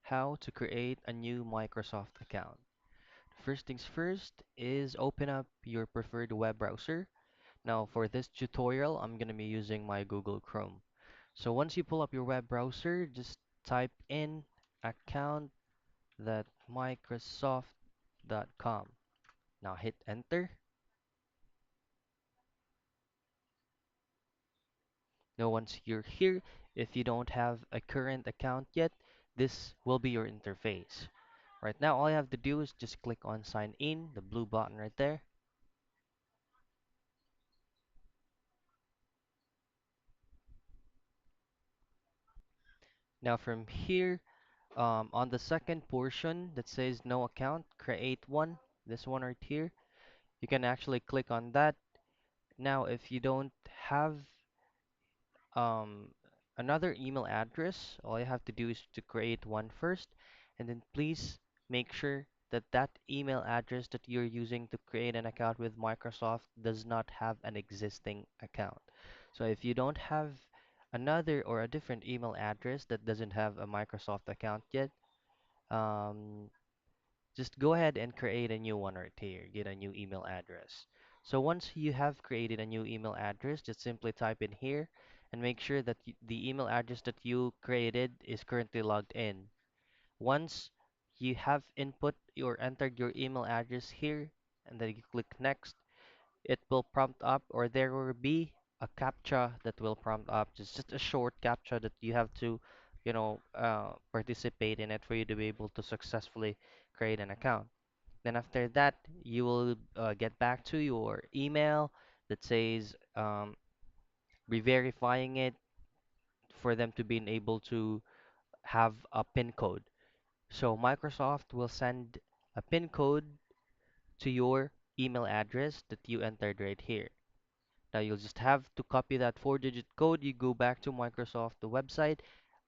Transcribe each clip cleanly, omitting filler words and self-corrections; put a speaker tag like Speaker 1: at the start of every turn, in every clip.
Speaker 1: How to create a new Microsoft account. First things first is open up your preferred web browser. Now for this tutorial, I'm going to be using my Google Chrome. So once you pull up your web browser, just type in account.microsoft.com. Now hit enter. Now once you're here, if you don't have a current account yet, this will be your interface. Right now, all you have to do is just click on sign in, the blue button right there. Now from here, on the second portion that says no account, create one, this one right here, you can actually click on that. Now, if you don't have um, another email address, all you have to do is to create one first, and then please make sure that that email address that you're using to create an account with Microsoft does not have an existing account. So if you don't have another or a different email address that doesn't have a Microsoft account yet, um, just go ahead and create a new one right here, get a new email address. So once you have created a new email address, just simply type in here and make sure that the email address that you created is currently logged in. Once you have input or entered your email address here, and then you click next, it will prompt up, or there will be a captcha that will prompt up. Just a short captcha that you have to, participate in it for you to be able to successfully create an account. Then after that, you will get back to your email that says re-verifying it for them to be able to have a PIN code. So Microsoft will send a PIN code to your email address that you entered right here. Now you'll just have to copy that four-digit code. You go back to Microsoft, the website,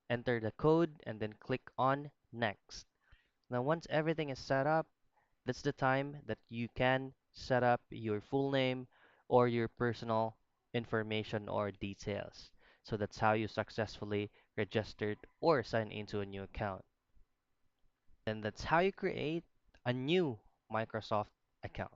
Speaker 1: enter the code, and then click on Next. Now once everything is set up, that's the time that you can set up your full name or your personal information or details. So that's how you successfully registered or sign into a new account. And that's how you create a new Microsoft account.